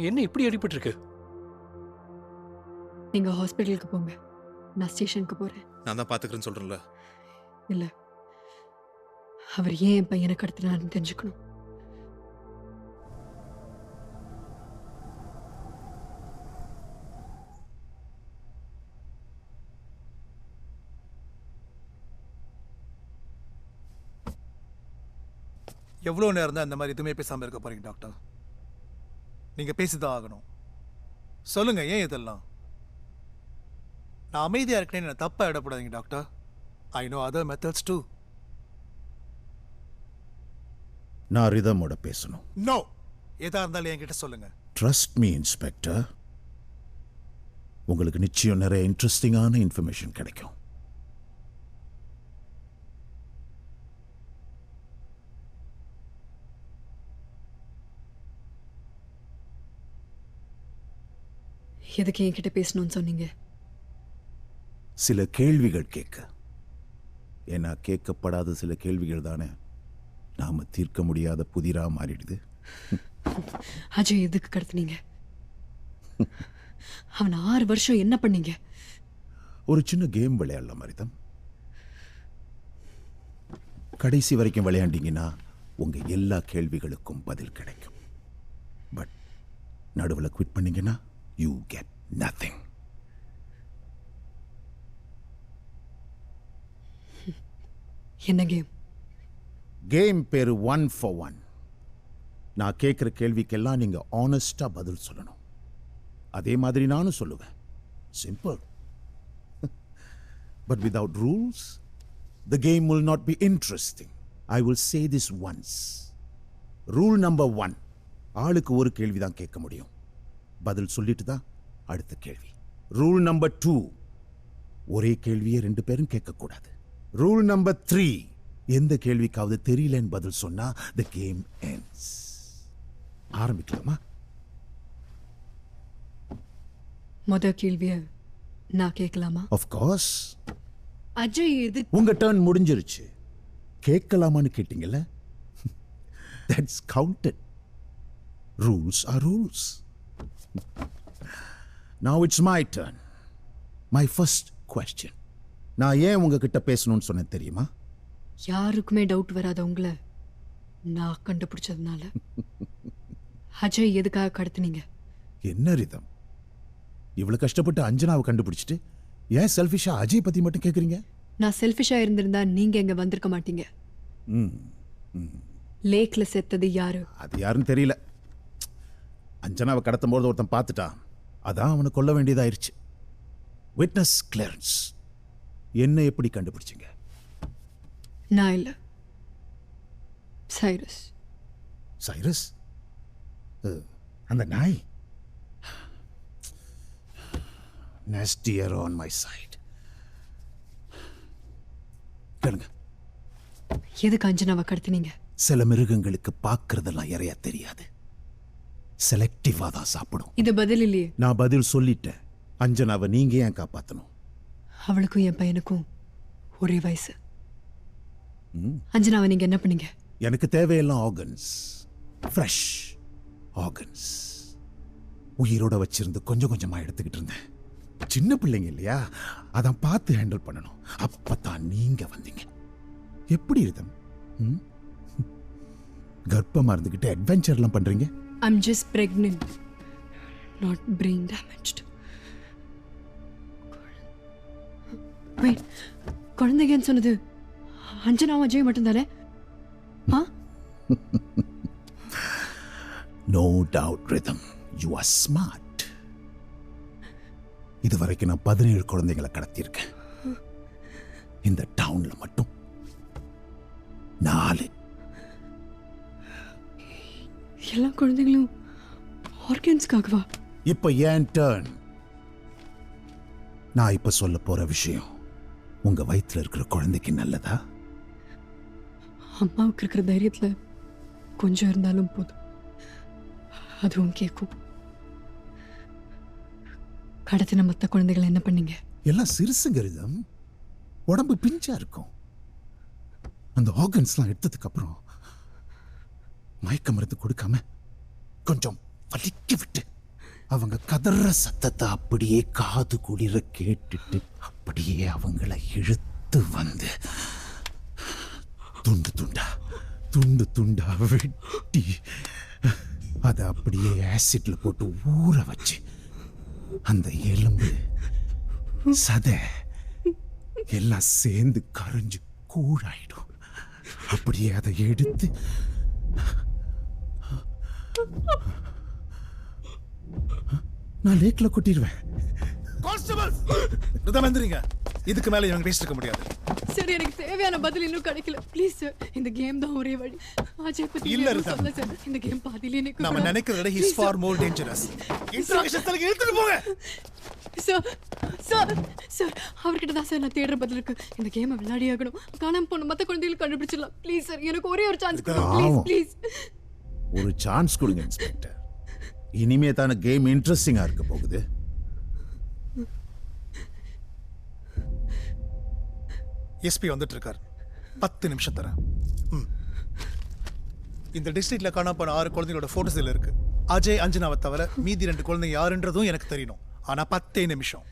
என்ன இப்படி அடிபட்டு இருக்கு? நீங்க ஹாஸ்பிட்டலுக்கு போங்க, நான் ஸ்டேஷனுக்கு போறேன். நான் தான் பாத்துக்கிறேன்னு சொல்றேன்ல. இல்ல, அவர் ஏன் என் பையனை கடத்தினாருன்னு தெரிஞ்சுக்கணும். எவ்வளோ நேரம் தான் இந்த மாதிரி எதுவுமே பேசாமல் இருக்க போறீங்க டாக்டர்? நீங்கள் பேசிதான் ஆகணும். சொல்லுங்க, ஏன் இதெல்லாம்? நான் அமைதியாக இருக்கேன்னு என்ன தப்பாக இடப்படாதீங்க doctor. I know other methods too. நான் ரிதமோட பேசணும். நோ, எதா இருந்தாலும் என்கிட்ட சொல்லுங்க. ட்ரஸ்ட் மீ இன்ஸ்பெக்டர், உங்களுக்கு நிச்சயம் நிறைய இன்ட்ரெஸ்டிங்கான இன்ஃபர்மேஷன் கிடைக்கும். எதுக்கு என்கிட்ட பேசணும்னு சொன்னீங்க? சில கேள்விகள் கேட்க. ஏன்னா கேட்கப்படாத சில கேள்விகள் தானே நாம தீர்க்க முடியாத புதிரா மாறிடுது. அஜய் எதுக்கு கடத்தினீங்க? அவன் 6 வருஷம் என்ன பண்ணீங்க? ஒரு சின்ன கேம் விளையாடலாம் மரிதம். கடைசி வரைக்கும் விளையாண்டீங்கன்னா உங்க எல்லா கேள்விகளுக்கும் பதில் கிடைக்கும். பட் நடுவில் குவிட் பண்ணீங்கன்னா you get nothing. என்ன கேம்? கேம் பேரு 1 for 1. நான் கேட்குற கேள்விக்கெல்லாம் நீங்க ஆனஸ்டா பதில் சொல்லணும். அதே மாதிரி நானும் சொல்லுவேன். Simple. But without rules, the game will not be interesting. I will say this once. Rule number 1. ஆளுக்கு ஒரு கேள்வி தான் கேட்க முடியும். பதில் சொல்லிட்டு தான் அடுத்த கேள்வி. ரூல் நம்பர் 2, ஒரே கேள்வியை 2 பேரும் கேட்கக்கூடாது. ரூல் நம்பர் 3, எந்த கேள்விக்காவது தெரியலன்னு பதில் சொன்னா the game ends. ஆரம்பிக்கலாமா? முத கேள்விய நான் கேட்கலாமா? Of course. அஜய் இது உங்க டர்ன் முடிஞ்சிருச்சு. கேட்கலாமான்னு கேட்டீங்கல்ல? That's counted. Rules are rules. Now it's my turn. My first question. நான் ஏன் உங்ககிட்ட பேசணும்னு சொன்னேன் தெரியுமா? யாருக்குமே டவுட் வராத உங்களை நான் கண்டுபிடிச்சதுனால. அஜய் எதுக்காக கடத்துனீங்க? என்ன ரிதம், இவ்வளவு கஷ்டப்பட்டு அஞ்சனாவை கண்டுபிடிச்சிட்டு ஏன் செல்ஃபிஷா அஜய் பத்தி மட்டும் கேக்குறீங்க? நான் செல்ஃபிஷா இருந்திருந்தா நீங்க இங்க வந்திருக்க மாட்டீங்க. லேக்ல செத்தது யாரு? அது யாருன்னு தெரியல. அஞ்சனாவை கடத்தும் போது ஒருத்தன் பார்த்துட்டான். அதான் அவனை கொல்ல வேண்டியதாயிருச்சு. Witness clearance. என்ன எப்படி கண்டுபிடிச்சிங்க? நான் இல்ல, சைரஸ். சைரஸ்? அந்த நாய்? Nastier on my side. கேளுங்க. எதுக்கு அஞ்சனாவை கடத்தினீங்க? சில மிருகங்களுக்கு பார்க்கறதெல்லாம் இறையா தெரியாது. செலக்டிவா தான் சாப்பிடும். இது பதில் இல்லையே. நான் பதில் சொல்லிட்டேன். அஞ்சனாவை நீங்க ஏன் காப்பாத்தணும்? அவளுக்கும் என் பையனுக்கும் ஒரே வயசு. அஞ்சனாவை நீங்க என்ன பண்ணீங்க? எனக்கு தேவையெல்லாம் ஆர்கன்ஸ், ஃப்ரெஷ் ஆர்கன்ஸ். உயிரோட வச்சிருந்து கொஞ்சம் கொஞ்சமா எடுத்துக்கிட்டு இருந்தேன். சின்ன பிள்ளைங்க இல்லையா, அதான் பார்த்து ஹேண்டில் பண்ணணும். அப்பதான் நீங்க வந்தீங்க. எப்படி இருந்தம்? கர்ப்பமா இருந்துகிட்டு அட்வென்ச்சர்லாம் பண்றீங்க? I'm just pregnant, not brain damaged. Wait, குழந்தைங்கன்னு சொன்னது அஞ்சனாவும் அஜய் மட்டும் தானே? No doubt, Rhythm. You are smart. இது வரைக்கும் நான் 17 குழந்தைகளை கடத்தியிருக்கேன். இந்த டவுன்ல மட்டும் 4. எல்லா குழந்தைகளும் ஆர்கன்ஸ்க்காகவா? இப்ப ஏன் டர்ன். நான் இப்ப சொல்ல போற விஷயம் உங்க வயிற்றுல இருக்கிற குழந்தைக்கு நல்லதா? அம்மாவுக்கு இருக்கிற தைரியத்துல கொஞ்சம் இருந்தாலும் போதும், அதுவும் கேட்கும். கடத்தின மற்ற குழந்தைகளை என்ன பண்ணீங்க? எல்லாம் சிறுசுங்க ரிதம். உடம்பு பிஞ்சா இருக்கும். அந்த ஆர்கன்ஸ்லாம் எடுத்ததுக்கு அப்புறம் மயக்க மருந்து கொடுக்காம கொஞ்சம் வலிக்க விட்டு அவங்க கதற சத்தத்தை அப்படியே காது குளிர கேட்டுட்டு அப்படியே அவங்கள இழுத்து வந்து துண்டு துண்டா வெட்டி அதை அப்படியே ஆசிட்ல போட்டு ஊற வச்சு அந்த எலும்பு சதை எல்லாம் சேர்ந்து கரைஞ்சு கூழாயிடும். அப்படியே அதை எடுத்து நான் லேக்ல கொட்டிடுவேன். கான்ஸ்டபிள் ரிதம் எந்திரிங்க. இதுக்கு மேல இவங்க பேசிட்டு இருக்க முடியாது. சார் எனக்கு தேவையான பதில் இன்னும் கிடைக்கல. ப்ளீஸ் சார், இந்த கேம் தான் ஒரே வழி. அஜய் பத்தி இல்ல எதுவும் ரிதம். சொல்லல சார். இந்த கேம் பாதியிலே நிக்க நாம கூடாது. நினைக்கிறத விட he is far more dangerous. Interrogation தலக்கு இழுத்துட்டு போங்க. சார் சார் சார், அவர்கிட்ட தான் சார் நான் தேடுற பதில் இருக்கு. இந்த கேமை விளையாடி ஆகணும். காணாம போன மத்த குழந்தைகளுக்கு கண்டுபிடிச்சிடலாம். ப்ளீஸ் சார், எனக்கு ஒரே ஒரு சான்ஸ் கொடுங்க. ப்ளீஸ் பாவம். ப்ளீஸ். ஒரு சான்ஸ் கொடுங்க இன்ஸ்பெக்டர். இனிமே தானே கேம் இன்ட்ரெஸ்டிங்கா இருக்க போகுது. எஸ்பி வந்துட்டு இருக்கார். 10 நிமிஷம் தரேன். இந்த டிஸ்ட்ரிக்ட்ல காணாம போன 6 குழந்தைகளோட போட்டோஸ் இதுல இருக்கு. அஜய் அஞ்சனாவை தவிர மீதி 2 குழந்தைங்க யாருன்றதும் எனக்கு தெரியணும். ஆனா 10 நிமிஷம்.